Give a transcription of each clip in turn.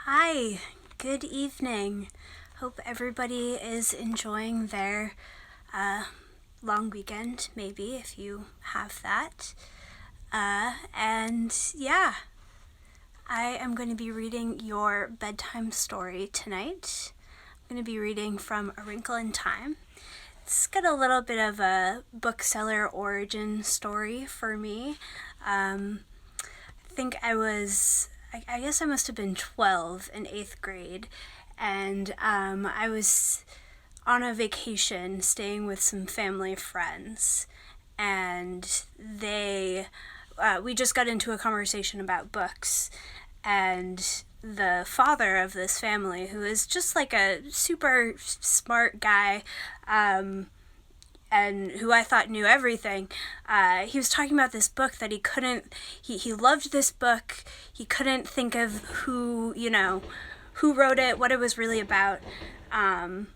Hi, good evening. Hope everybody is enjoying their long weekend, maybe, if you have that. And yeah, I am going to be reading your bedtime story tonight. I'm going to be reading from A Wrinkle in Time. It's got a little bit of a bookseller origin story for me. I think I guess I must have been 12 in 8th grade, and I was on a vacation staying with some family friends, and we just got into a conversation about books, and the father of this family, who is just like a super smart guy, and who I thought knew everything, he was talking about this book that he loved this book. He couldn't think of who wrote it, what it was really about. And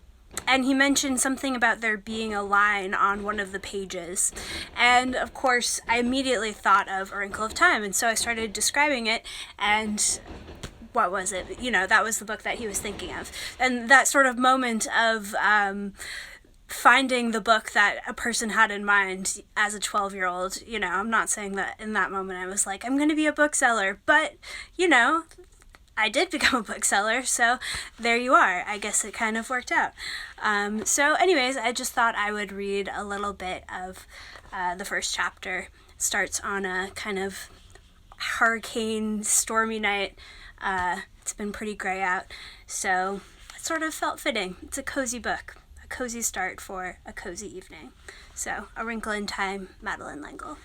he mentioned something about there being a line on one of the pages. And of course, I immediately thought of A Wrinkle of Time. And so I started describing it, and what was it? That was the book that he was thinking of. And that sort of moment of finding the book that a person had in mind as a 12-year-old, I'm not saying that in that moment I was like, I'm going to be a bookseller, but, I did become a bookseller, so there you are. I guess it kind of worked out. So anyways, I just thought I would read a little bit of the first chapter. It starts on a kind of hurricane, stormy night. It's been pretty gray out, so it sort of felt fitting. It's a cozy book. Cozy start for a cozy evening. So, A Wrinkle in Time, Madeleine L'Engle.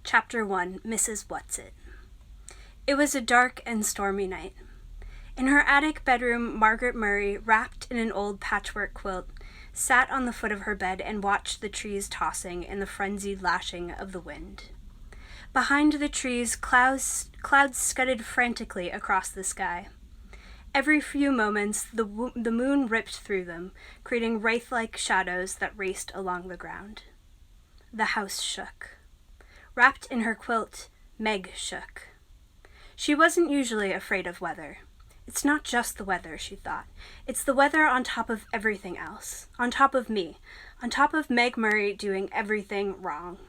Chapter 1, Mrs Whatsit. It was a dark and stormy night. In her attic bedroom, Margaret Murray, wrapped in an old patchwork quilt, sat on the foot of her bed and watched the trees tossing in the frenzied lashing of the wind. Behind the trees, clouds scudded frantically across the sky. Every few moments, the moon ripped through them, creating wraith-like shadows that raced along the ground. The house shook. Wrapped in her quilt, Meg shook. She wasn't usually afraid of weather. It's not just the weather, she thought. It's the weather on top of everything else. On top of me. On top of Meg Murray doing everything wrong.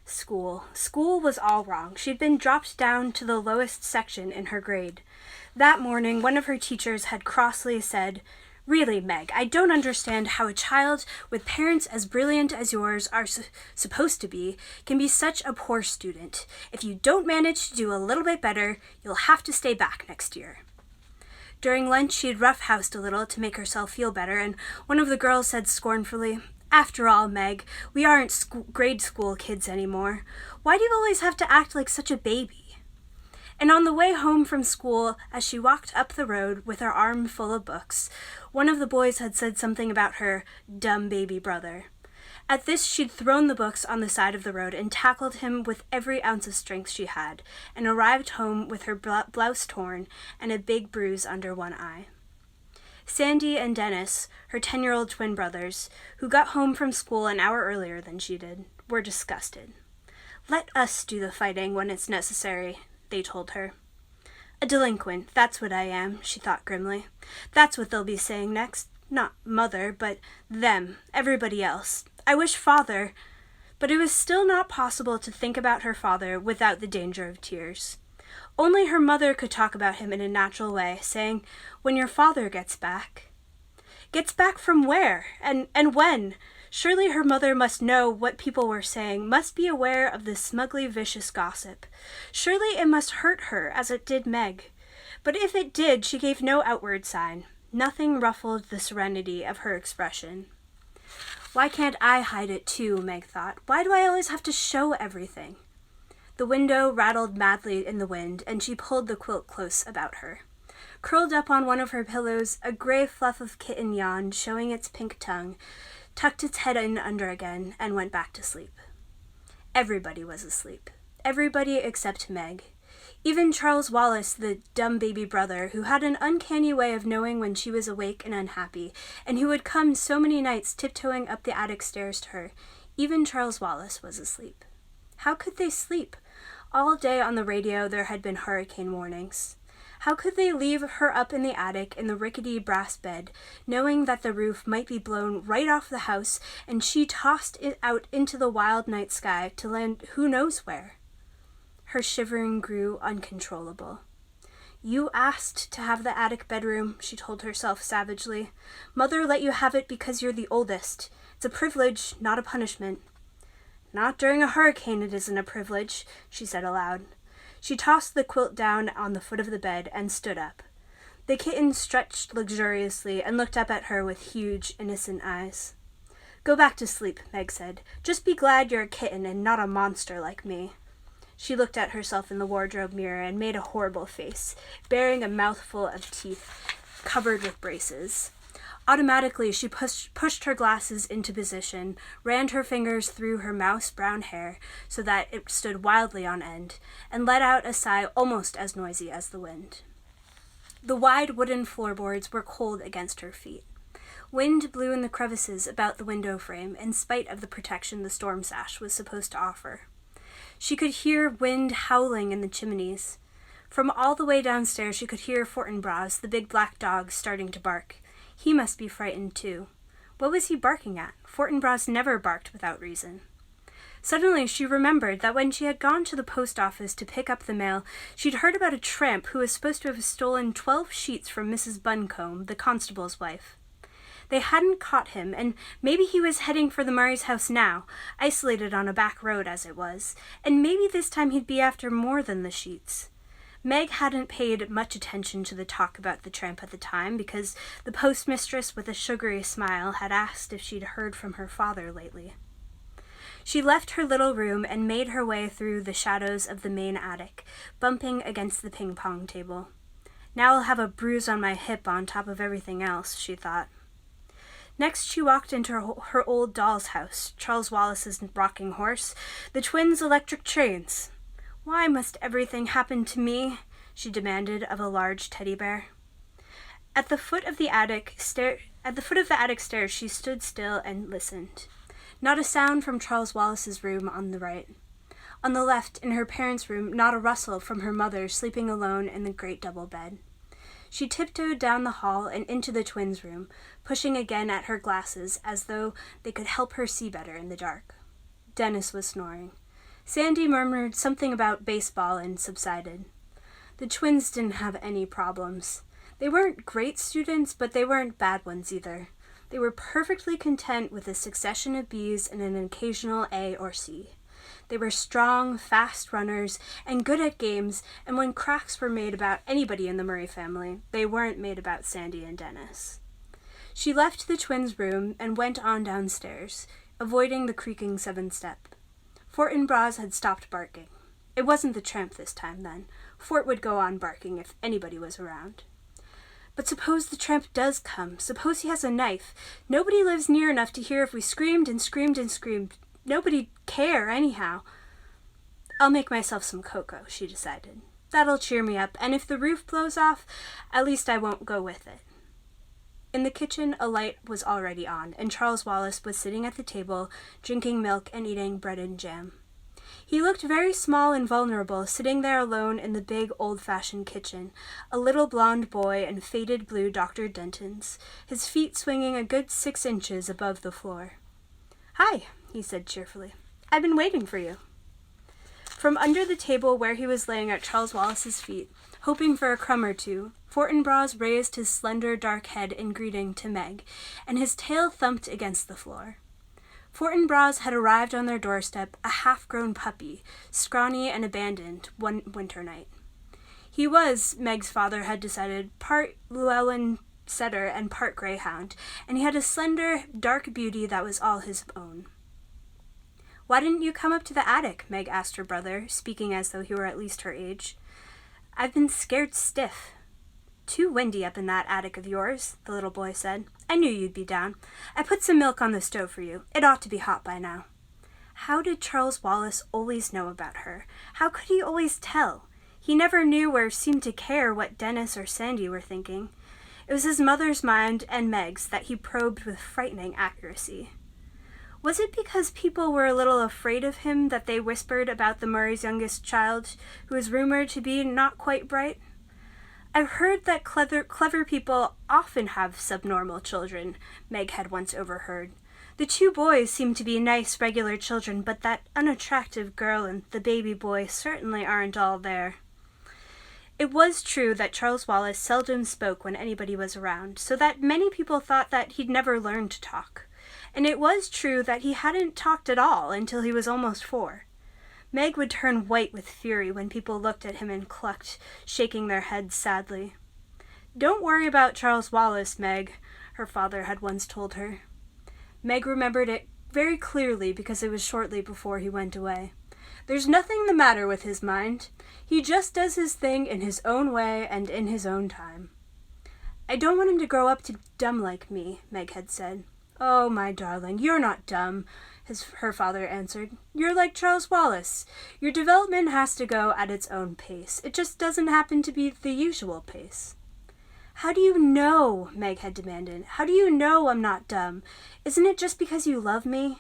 School. School was all wrong. She'd been dropped down to the lowest section in her grade. That morning, one of her teachers had crossly said, "Really, Meg, I don't understand how a child with parents as brilliant as yours are supposed to be can be such a poor student. If you don't manage to do a little bit better, you'll have to stay back next year." During lunch, she had roughhoused a little to make herself feel better, and one of the girls said scornfully, "After all, Meg, we aren't grade school kids anymore. Why do you always have to act like such a baby?" And on the way home from school, as she walked up the road with her arm full of books, one of the boys had said something about her dumb baby brother. At this, she'd thrown the books on the side of the road and tackled him with every ounce of strength she had, and arrived home with her blouse torn and a big bruise under one eye. Sandy and Dennis, her 10-year-old twin brothers, who got home from school an hour earlier than she did, were disgusted. "Let us do the fighting when it's necessary," they told her. "A delinquent, that's what I am," she thought grimly. "That's what they'll be saying next. Not mother, but them, everybody else. I wish father—" But it was still not possible to think about her father without the danger of tears. Only her mother could talk about him in a natural way, saying, "When your father gets back." Gets back from where? And when? Surely her mother must know what people were saying, must be aware of this smugly vicious gossip. Surely it must hurt her, as it did Meg. But if it did, she gave no outward sign. Nothing ruffled the serenity of her expression. Why can't I hide it too, Meg thought. Why do I always have to show everything? The window rattled madly in the wind, and she pulled the quilt close about her. Curled up on one of her pillows, a gray fluff of kitten yawned, showing its pink tongue, tucked its head in under again, and went back to sleep. Everybody was asleep. Everybody except Meg. Even Charles Wallace, the dumb baby brother, who had an uncanny way of knowing when she was awake and unhappy, and who would come so many nights tiptoeing up the attic stairs to her, even Charles Wallace was asleep. How could they sleep? All day on the radio there had been hurricane warnings. How could they leave her up in the attic in the rickety brass bed, knowing that the roof might be blown right off the house and she tossed it out into the wild night sky to land who knows where? Her shivering grew uncontrollable. You asked to have the attic bedroom, she told herself savagely. Mother let you have it because you're the oldest. It's a privilege, not a punishment. Not during a hurricane it isn't a privilege, she said aloud. She tossed the quilt down on the foot of the bed and stood up. The kitten stretched luxuriously and looked up at her with huge, innocent eyes. Go back to sleep, Meg said. Just be glad you're a kitten and not a monster like me. She looked at herself in the wardrobe mirror and made a horrible face, bearing a mouthful of teeth covered with braces. Automatically, she pushed her glasses into position, ran her fingers through her mouse-brown hair so that it stood wildly on end, and let out a sigh almost as noisy as the wind. The wide wooden floorboards were cold against her feet. Wind blew in the crevices about the window frame in spite of the protection the storm sash was supposed to offer. She could hear wind howling in the chimneys. From all the way downstairs she could hear Fortinbras, the big black dog, starting to bark. He must be frightened too. What was he barking at? Fortinbras never barked without reason. Suddenly she remembered that when she had gone to the post office to pick up the mail, she'd heard about a tramp who was supposed to have stolen 12 sheets from Mrs. Buncombe, the constable's wife. They hadn't caught him, and maybe he was heading for the Murray's house now, isolated on a back road as it was, and maybe this time he'd be after more than the sheets. Meg hadn't paid much attention to the talk about the tramp at the time because the postmistress with a sugary smile had asked if she'd heard from her father lately. She left her little room and made her way through the shadows of the main attic, bumping against the ping-pong table. Now I'll have a bruise on my hip on top of everything else, she thought. Next she walked into her old doll's house, Charles Wallace's rocking horse, the twins' electric trains. Why must everything happen to me? She demanded of a large teddy bear. At the foot of the attic stairs she stood still and listened. Not a sound from Charles Wallace's room on the right. On the left, in her parents' room, not a rustle from her mother sleeping alone in the great double bed. She tiptoed down the hall and into the twins' room, pushing again at her glasses as though they could help her see better in the dark. Dennis was snoring. Sandy murmured something about baseball and subsided. The twins didn't have any problems. They weren't great students, but they weren't bad ones either. They were perfectly content with a succession of B's and an occasional A or C. They were strong, fast runners, and good at games, and when cracks were made about anybody in the Murray family, they weren't made about Sandy and Dennis. She left the twins' room and went on downstairs, avoiding the creaking 7-step. Fortinbras had stopped barking. It wasn't the tramp this time, then. Fort would go on barking if anybody was around. But suppose the tramp does come. Suppose he has a knife. Nobody lives near enough to hear if we screamed and screamed and screamed. Nobody'd care, anyhow. I'll make myself some cocoa, she decided. That'll cheer me up, and if the roof blows off, at least I won't go with it. In the kitchen, a light was already on, and Charles Wallace was sitting at the table, drinking milk and eating bread and jam. He looked very small and vulnerable, sitting there alone in the big, old-fashioned kitchen, a little blond boy in faded blue Dr. Denton's, his feet swinging a good 6 inches above the floor. "Hi," he said cheerfully. "I've been waiting for you." From under the table where he was laying at Charles Wallace's feet, hoping for a crumb or two, Fortinbras raised his slender dark head in greeting to Meg, and his tail thumped against the floor. Fortinbras had arrived on their doorstep, a half-grown puppy, scrawny and abandoned, one winter night. He was, Meg's father had decided, part Llewellyn setter and part greyhound, and he had a slender, dark beauty that was all his own. "Why didn't you come up to the attic?" Meg asked her brother, speaking as though he were at least her age. "I've been scared stiff." "Too windy up in that attic of yours," the little boy said. "I knew you'd be down. I put some milk on the stove for you. It ought to be hot by now." How did Charles Wallace always know about her? How could he always tell? He never knew or seemed to care what Dennis or Sandy were thinking. It was his mother's mind and Meg's that he probed with frightening accuracy. Was it because people were a little afraid of him that they whispered about the Murray's youngest child, who was rumored to be not quite bright? I've heard that clever people often have subnormal children, Meg had once overheard. The two boys seem to be nice, regular children, but that unattractive girl and the baby boy certainly aren't all there. It was true that Charles Wallace seldom spoke when anybody was around, so that many people thought that he'd never learned to talk. And it was true that he hadn't talked at all until he was almost 4. Meg would turn white with fury when people looked at him and clucked, shaking their heads sadly. "Don't worry about Charles Wallace, Meg," her father had once told her. Meg remembered it very clearly because it was shortly before he went away. "There's nothing the matter with his mind. He just does his thing in his own way and in his own time." "I don't want him to grow up to dumb like me," Meg had said. "Oh, my darling, you're not dumb," her father answered. "You're like Charles Wallace. Your development has to go at its own pace. It just doesn't happen to be the usual pace." "How do you know?" Meg had demanded. "How do you know I'm not dumb? Isn't it just because you love me?"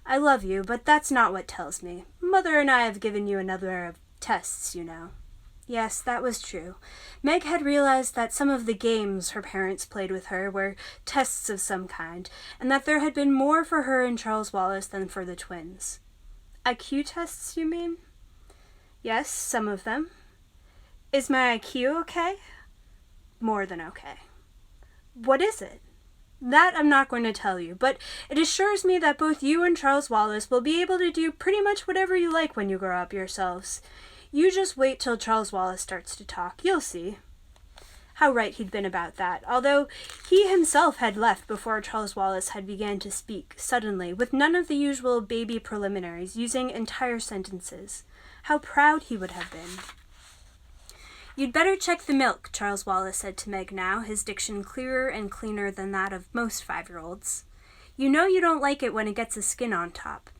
"I love you, but that's not what tells me. Mother and I have given you another of tests, you know." Yes, that was true. Meg had realized that some of the games her parents played with her were tests of some kind, and that there had been more for her and Charles Wallace than for the twins. "IQ tests, you mean?" "Yes, some of them." "Is my IQ okay?" "More than okay." "What is it?" "That I'm not going to tell you, but it assures me that both you and Charles Wallace will be able to do pretty much whatever you like when you grow up yourselves. You just wait till Charles Wallace starts to talk. You'll see." How right he'd been about that, although he himself had left before Charles Wallace had begun to speak, suddenly, with none of the usual baby preliminaries, using entire sentences. How proud he would have been. "You'd better check the milk," Charles Wallace said to Meg now, his diction clearer and cleaner than that of most 5-year-olds. "You know you don't like it when it gets a skin on top."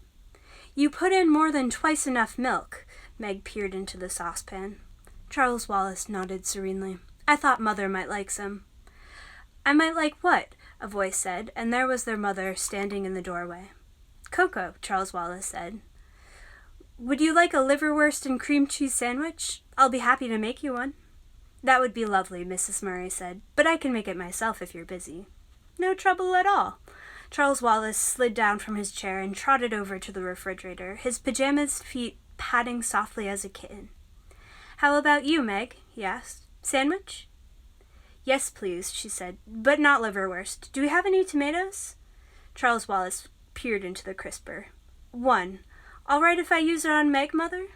"You put in more than twice enough milk." Meg peered into the saucepan. Charles Wallace nodded serenely. "I thought Mother might like some." "I might like what?" a voice said, and there was their mother standing in the doorway. "Cocoa," Charles Wallace said. "Would you like a liverwurst and cream cheese sandwich? I'll be happy to make you one." "That would be lovely," Mrs. Murray said, "but I can make it myself if you're busy." "No trouble at all." Charles Wallace slid down from his chair and trotted over to the refrigerator, his pajamas feet patting softly as a kitten. "How about you, Meg?" he asked. "Sandwich?" "Yes, please," she said, "but not liverwurst. Do we have any tomatoes?" Charles Wallace peered into the crisper. "One. All right if I use it on Meg, Mother?"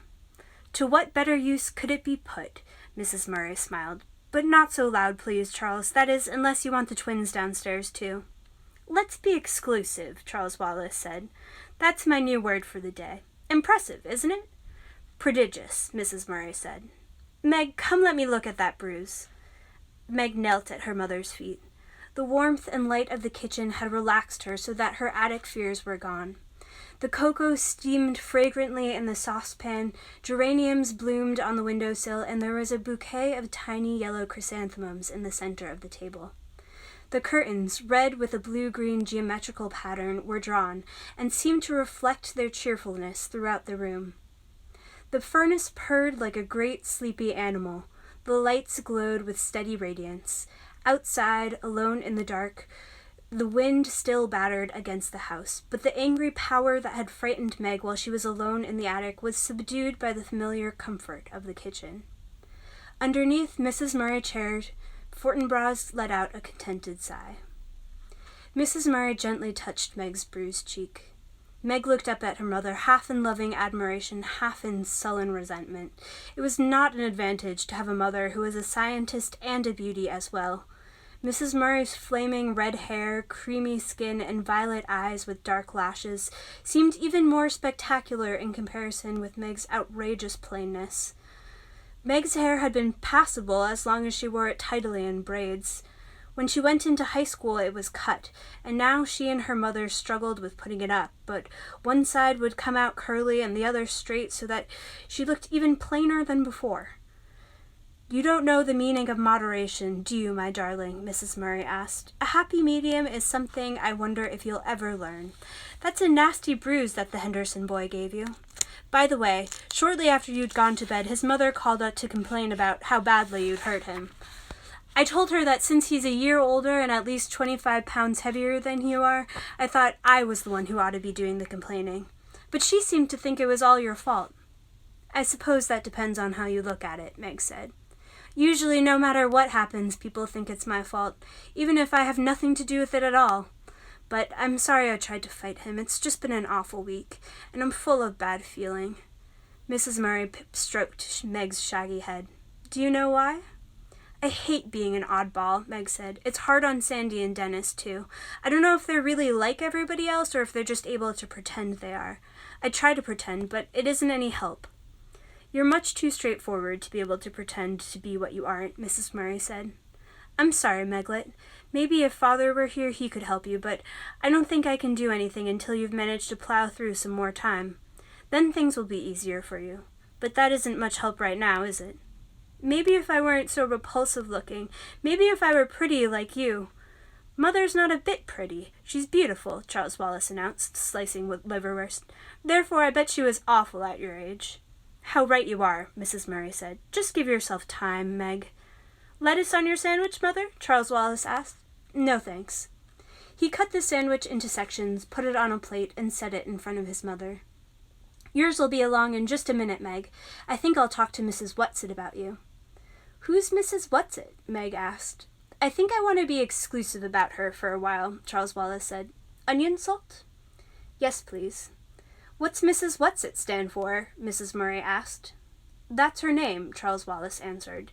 "To what better use could it be put?" Mrs. Murray smiled. "But not so loud, please, Charles. That is, unless you want the twins downstairs, too." "Let's be exclusive," Charles Wallace said. "That's my new word for the day. Impressive, isn't it?" "Prodigious," Mrs. Murray said. "Meg, come let me look at that bruise." Meg knelt at her mother's feet. The warmth and light of the kitchen had relaxed her so that her attic fears were gone. The cocoa steamed fragrantly in the saucepan, geraniums bloomed on the windowsill, and there was a bouquet of tiny yellow chrysanthemums in the center of the table. The curtains, red with a blue-green geometrical pattern, were drawn, and seemed to reflect their cheerfulness throughout the room. The furnace purred like a great sleepy animal. The lights glowed with steady radiance. Outside, alone in the dark, the wind still battered against the house, but the angry power that had frightened Meg while she was alone in the attic was subdued by the familiar comfort of the kitchen. Underneath Mrs. Murray's chair, Fortinbras let out a contented sigh. Mrs. Murray gently touched Meg's bruised cheek. Meg looked up at her mother, half in loving admiration, half in sullen resentment. It was not an advantage to have a mother who was a scientist and a beauty as well. Mrs. Murray's flaming red hair, creamy skin, and violet eyes with dark lashes seemed even more spectacular in comparison with Meg's outrageous plainness. Meg's hair had been passable as long as she wore it tidily in braids. When she went into high school, it was cut, and now she and her mother struggled with putting it up, but one side would come out curly and the other straight so that she looked even plainer than before. You don't know the meaning of moderation, do you, my darling? Mrs. Murray asked. A happy medium is something I wonder if you'll ever learn. That's a nasty bruise that the Henderson boy gave you. By the way, shortly after you'd gone to bed, his mother called out to complain about how badly you'd hurt him. I told her that since he's a year older and at least 25 pounds heavier than you are, I thought I was the one who ought to be doing the complaining. But she seemed to think it was all your fault. I suppose that depends on how you look at it, Meg said. Usually, no matter what happens, people think it's my fault, even if I have nothing to do with it at all. But I'm sorry I tried to fight him. It's just been an awful week, and I'm full of bad feeling. Mrs. Murray stroked Meg's shaggy head. Do you know why? I hate being an oddball, Meg said. It's hard on Sandy and Dennis, too. I don't know if they're really like everybody else or if they're just able to pretend they are. I try to pretend, but it isn't any help. You're much too straightforward to be able to pretend to be what you aren't, Mrs. Murray said. I'm sorry, Meglet. Maybe if Father were here he could help you, but I don't think I can do anything until you've managed to plow through some more time. Then things will be easier for you. But that isn't much help right now, is it? Maybe if I weren't so repulsive looking. Maybe if I were pretty like you. Mother's not a bit pretty. She's beautiful, Charles Wallace announced, slicing with liverwurst. Therefore I bet she was awful at your age. How right you are, Mrs. Murray said. Just give yourself time, Meg. Lettuce on your sandwich, Mother? Charles Wallace asked. No, thanks. He cut the sandwich into sections, put it on a plate, and set it in front of his mother. Yours will be along in just a minute, Meg. I think I'll talk to Mrs. Whatsit about you. Who's Mrs. Whatsit? Meg asked. I think I want to be exclusive about her for a while, Charles Wallace said. Onion salt? Yes, please. What's Mrs. Whatsit stand for? Mrs. Murray asked. That's her name, Charles Wallace answered.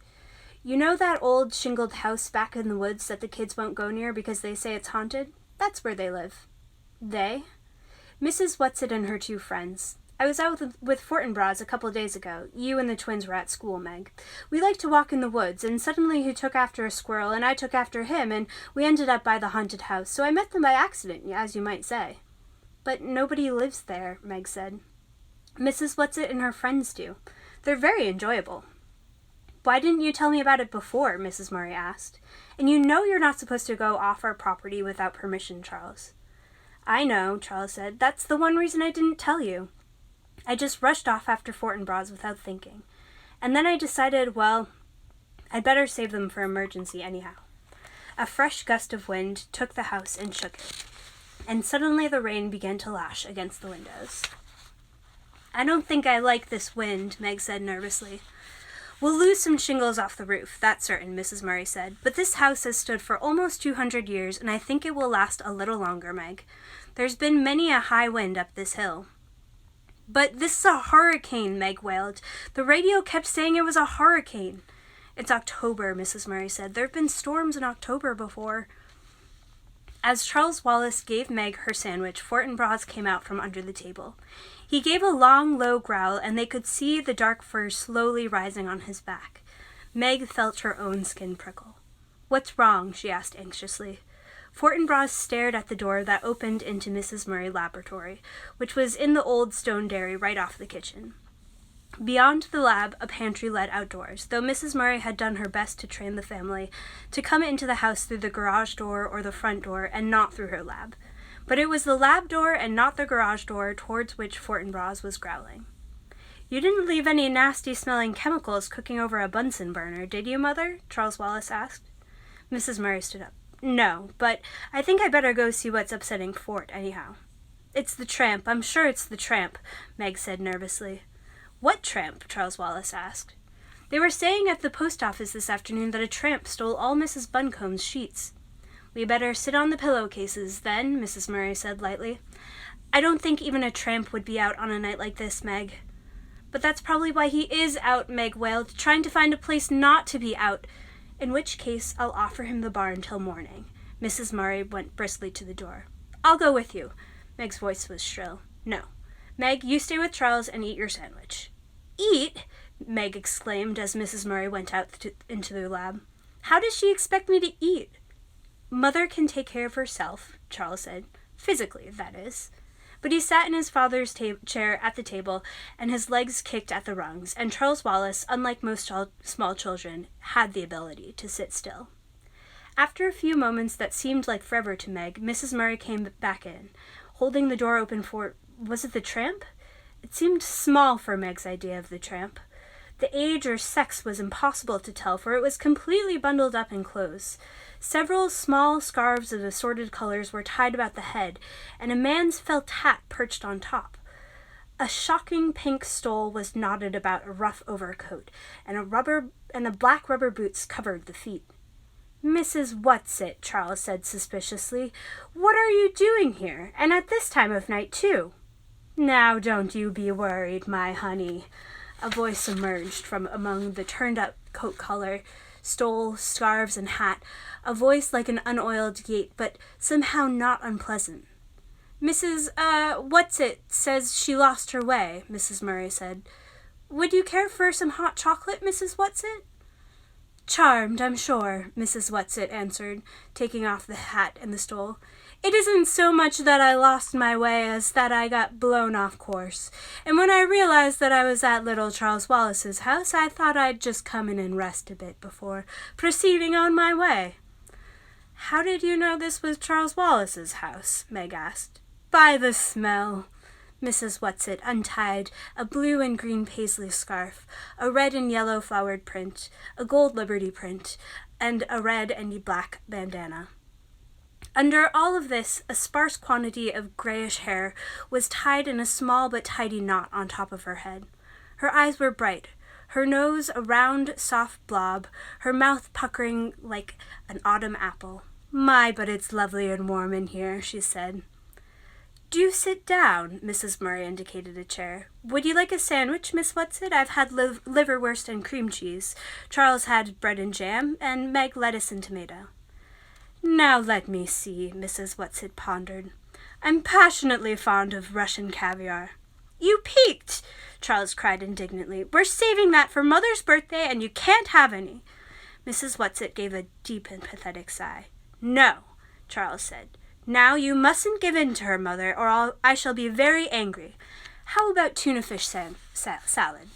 You know that old shingled house back in the woods that the kids won't go near because they say it's haunted? That's where they live. They? Mrs. Whatsit and her two friends. I was out with Fortinbras a couple days ago. You and the twins were at school, Meg. We liked to walk in the woods, and suddenly he took after a squirrel, and I took after him, and we ended up by the haunted house, so I met them by accident, as you might say. But nobody lives there, Meg said. Mrs. Whatsit and her friends do. They're very enjoyable. Why didn't you tell me about it before? Mrs. Murray asked. And you know you're not supposed to go off our property without permission, Charles. I know, Charles said. That's the one reason I didn't tell you. I just rushed off after Fortinbras without thinking. And then I decided, well, I'd better save them for emergency anyhow. A fresh gust of wind took the house and shook it. And suddenly the rain began to lash against the windows. I don't think I like this wind, Meg said nervously. We'll lose some shingles off the roof, that's certain, Mrs. Murray said. But this house has stood for almost 200 years, and I think it will last a little longer, Meg. There's been many a high wind up this hill. But this is a hurricane, Meg wailed. The radio kept saying it was a hurricane. It's October, Mrs. Murray said. There have been storms in October before. As Charles Wallace gave Meg her sandwich, Fortinbras came out from under the table. He gave a long, low growl, and they could see the dark fur slowly rising on his back. Meg felt her own skin prickle. What's wrong? She asked anxiously. Fortinbras stared at the door that opened into Mrs. Murray's laboratory, which was in the old stone dairy right off the kitchen. Beyond the lab, a pantry led outdoors, though Mrs. Murray had done her best to train the family to come into the house through the garage door or the front door and not through her lab. But it was the lab door and not the garage door towards which Fortinbras was growling. You didn't leave any nasty-smelling chemicals cooking over a Bunsen burner, did you, Mother? Charles Wallace asked. Mrs. Murray stood up. No, but I think I better go see what's upsetting Fort, anyhow. It's the tramp. I'm sure it's the tramp, Meg said nervously. What tramp? Charles Wallace asked. They were saying at the post office this afternoon that a tramp stole all Mrs. Buncombe's sheets. We better sit on the pillowcases, then, Mrs. Murray said lightly. I don't think even a tramp would be out on a night like this, Meg. But that's probably why he is out, Meg wailed, trying to find a place not to be out. In which case, I'll offer him the barn till morning. Mrs. Murray went briskly to the door. I'll go with you. Meg's voice was shrill. No. Meg, you stay with Charles and eat your sandwich. Eat? Meg exclaimed as Mrs. Murray went out into the lab. How does she expect me to eat? Mother can take care of herself, Charles said. Physically, that is. But he sat in his father's chair at the table, and his legs kicked at the rungs, and Charles Wallace, unlike most small children, had the ability to sit still. After a few moments that seemed like forever to Meg, Mrs. Murray came back in, holding the door open for, was it the tramp? It seemed small for Meg's idea of the tramp. The age or sex was impossible to tell, for it was completely bundled up in clothes. Several small scarves of assorted colors were tied about the head, and a man's felt hat perched on top. A shocking pink stole was knotted about a rough overcoat, and a black rubber boots covered the feet. "Mrs. Whatsit," Charles said suspiciously, "what are you doing here, and at this time of night, too?" "Now don't you be worried, my honey." A voice emerged from among the turned-up coat collar, stole, scarves, and hat, a voice like an unoiled gate, but somehow not unpleasant. "Mrs. Whatsit says she lost her way," Mrs. Murray said. "Would you care for some hot chocolate, Mrs. Whatsit?" "Charmed, I'm sure," Mrs. Whatsit answered, taking off the hat and the stole. "It isn't so much that I lost my way as that I got blown off course, and when I realized that I was at little Charles Wallace's house, I thought I'd just come in and rest a bit before proceeding on my way." "How did you know this was Charles Wallace's house?" Meg asked. "By the smell." Mrs. Whatsit untied a blue and green paisley scarf, a red and yellow flowered print, a gold Liberty print, and a red and black bandana. Under all of this, a sparse quantity of grayish hair was tied in a small but tidy knot on top of her head. Her eyes were bright, her nose a round, soft blob, her mouth puckering like an autumn apple. "My, but it's lovely and warm in here," she said. "Do sit down," Mrs. Murray indicated a chair. "Would you like a sandwich, Miss Whatsit? I've had liverwurst and cream cheese. Charles had bread and jam, and Meg lettuce and tomato." "Now let me see," Mrs. Whatsit pondered. "I'm passionately fond of Russian caviar." "You peaked!" Charles cried indignantly. "We're saving that for Mother's birthday, and you can't have any." Mrs. Whatsit gave a deep and pathetic sigh. "No," Charles said. "Now you mustn't give in to her, Mother, or I shall be very angry. How about tuna fish salad?"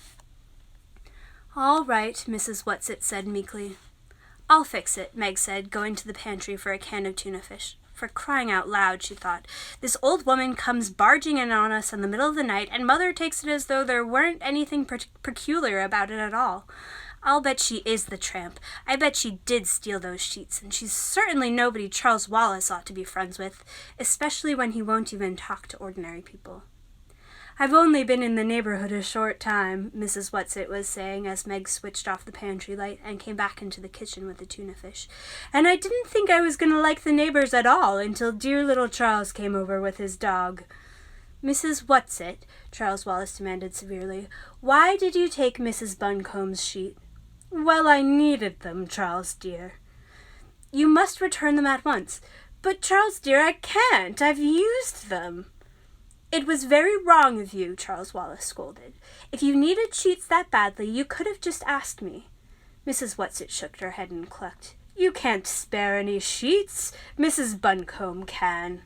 "All right," Mrs. Whatsit said meekly. "I'll fix it," Meg said, going to the pantry for a can of tuna fish. For crying out loud, she thought. This old woman comes barging in on us in the middle of the night, and Mother takes it as though there weren't anything peculiar about it at all. I'll bet she is the tramp. I bet she did steal those sheets, and she's certainly nobody Charles Wallace ought to be friends with, especially when he won't even talk to ordinary people. "I've only been in the neighborhood a short time," Mrs. Whatsit was saying as Meg switched off the pantry light and came back into the kitchen with the tuna fish. "And I didn't think I was going to like the neighbors at all until dear little Charles came over with his dog." "Mrs. Whatsit," Charles Wallace demanded severely, "why did you take Mrs. Buncombe's sheet?" "Well, I needed them, Charles dear." "You must return them at once." "But, Charles dear, I can't. I've used them." "It was very wrong of you," Charles Wallace scolded. "If you needed sheets that badly, you could have just asked me." Mrs. Whatsit shook her head and clucked. "You can't spare any sheets. Mrs. Buncombe can."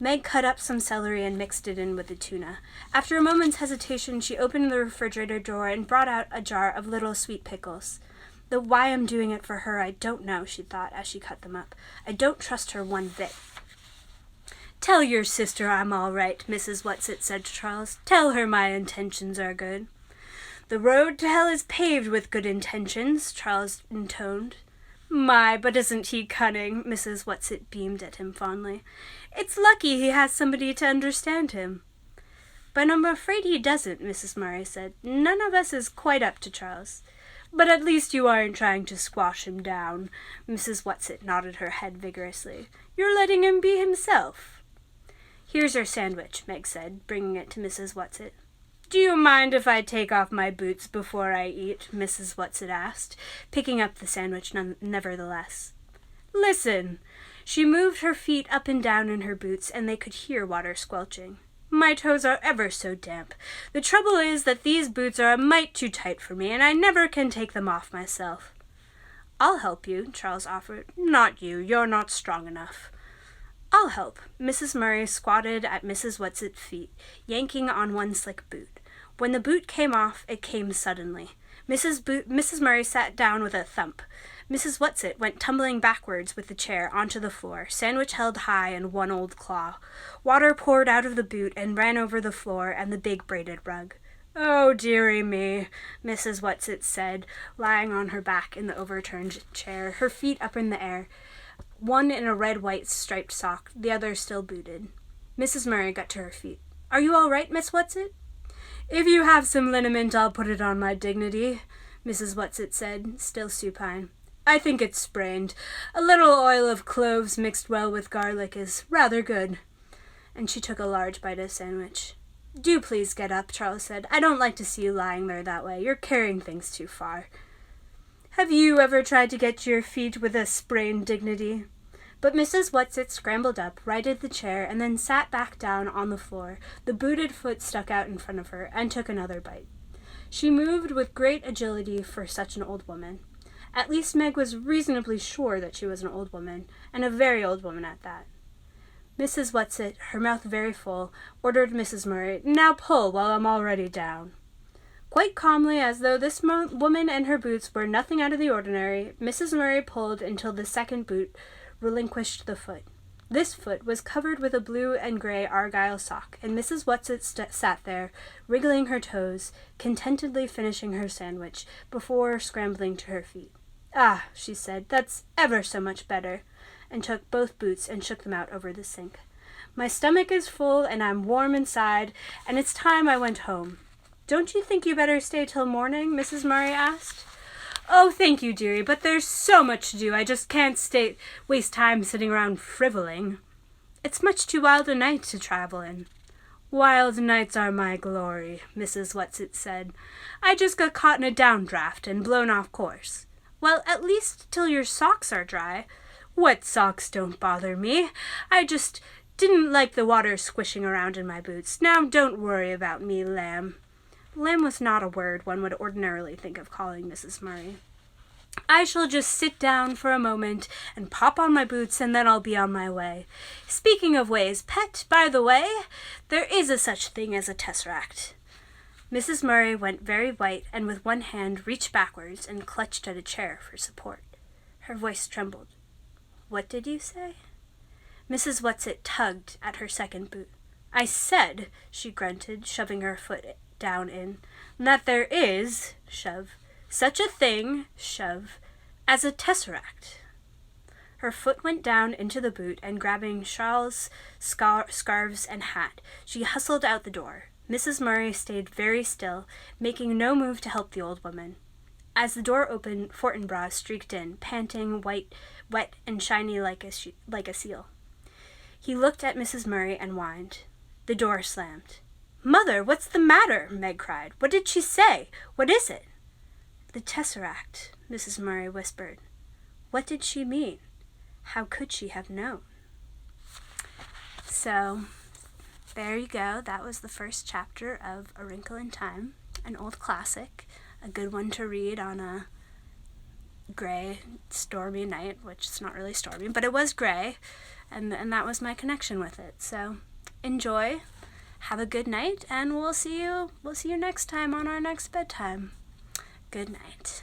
Meg cut up some celery and mixed it in with the tuna. After a moment's hesitation, she opened the refrigerator door and brought out a jar of little sweet pickles. Though why I'm doing it for her, I don't know, she thought as she cut them up. I don't trust her one bit. "Tell your sister I'm all right," Mrs. Whatsit said to Charles. "Tell her my intentions are good." "The road to hell is paved with good intentions," Charles intoned. "My, but isn't he cunning?" Mrs. Whatsit beamed at him fondly. "It's lucky he has somebody to understand him." "But I'm afraid he doesn't," Mrs. Murray said. "None of us is quite up to Charles." "But at least you aren't trying to squash him down." Mrs. Whatsit nodded her head vigorously. "You're letting him be himself." "Here's your sandwich," Meg said, bringing it to Mrs. Whatsit. "Do you mind if I take off my boots before I eat?" Mrs. Whatsit asked, picking up the sandwich nevertheless. "Listen." She moved her feet up and down in her boots, and they could hear water squelching. "My toes are ever so damp. The trouble is that these boots are a mite too tight for me, and I never can take them off myself." "I'll help you," Charles offered. "Not you. You're not strong enough." I'll help. Mrs. Murray squatted at Mrs. Whatsit's feet, yanking on one slick boot. When the boot came off, it came suddenly. Mrs. Murray sat down with a thump. Mrs. Whatsit went tumbling backwards with the chair onto the floor, sandwich held high in one old claw. Water poured out of the boot and ran over the floor and the big braided rug. "Oh, dearie me," Mrs. Whatsit said, lying on her back in the overturned chair, her feet up in the air, one in a red-white striped sock, the other still booted. Mrs. Murray got to her feet. "Are you all right, Miss Whatsit?" "If you have some liniment, I'll put it on my dignity," Mrs. Whatsit said, still supine. "I think it's sprained. A little oil of cloves mixed well with garlic is rather good." And she took a large bite of sandwich. "Do please get up," Charles said. "I don't like to see you lying there that way. You're carrying things too far." "Have you ever tried to get to your feet with a sprained dignity?" But Mrs. Whatsit scrambled up, righted the chair, and then sat back down on the floor, the booted foot stuck out in front of her, and took another bite. She moved with great agility for such an old woman. At least Meg was reasonably sure that she was an old woman, and a very old woman at that. Mrs. Whatsit, her mouth very full, ordered Mrs. Murray, "Now pull while I'm already down." Quite calmly, as though this woman and her boots were nothing out of the ordinary, Mrs. Murray pulled until the second boot relinquished the foot. This foot was covered with a blue and gray argyle sock, and Mrs. Whatsit sat there, wriggling her toes, contentedly finishing her sandwich, before scrambling to her feet. "Ah," she said, "that's ever so much better," and took both boots and shook them out over the sink. "My stomach is full, and I'm warm inside, and it's time I went home." "Don't you think you better stay till morning?" Mrs. Murray asked. "Oh, thank you, dearie, but there's so much to do, I just can't waste time sitting around frivoling." "It's much too wild a night to travel in." "Wild nights are my glory," Mrs. Whatsit said. "I just got caught in a downdraft and blown off course." "Well, at least till your socks are dry." "Wet socks don't bother me. I just didn't like the water squishing around in my boots. Now don't worry about me, lamb." Lamb was not a word one would ordinarily think of calling Mrs. Murray. "I shall just sit down for a moment and pop on my boots, and then I'll be on my way. Speaking of ways, pet, by the way, there is a such thing as a tesseract." Mrs. Murray went very white and with one hand reached backwards and clutched at a chair for support. Her voice trembled. "What did you say?" Mrs. Whatsit tugged at her second boot. "I said," she grunted, shoving her foot down in, "that there is," shove, "such a thing," shove, "as a tesseract." Her foot went down into the boot, and grabbing shawls, scarves, and hat, she hustled out the door. Mrs. Murray stayed very still, making no move to help the old woman. As the door opened, Fortinbras streaked in, panting, white, wet, and shiny like a seal. He looked at Mrs. Murray and whined. The door slammed. "Mother, what's the matter?" Meg cried. "What did she say? What is it?" "The tesseract," Mrs. Murray whispered. What did she mean? How could she have known? So, there you go. That was the first chapter of A Wrinkle in Time, an old classic, a good one to read on a gray, stormy night, which is not really stormy, but it was gray, and that was my connection with it. So, enjoy. Have a good night, and we'll see you next time on our next bedtime. Good night.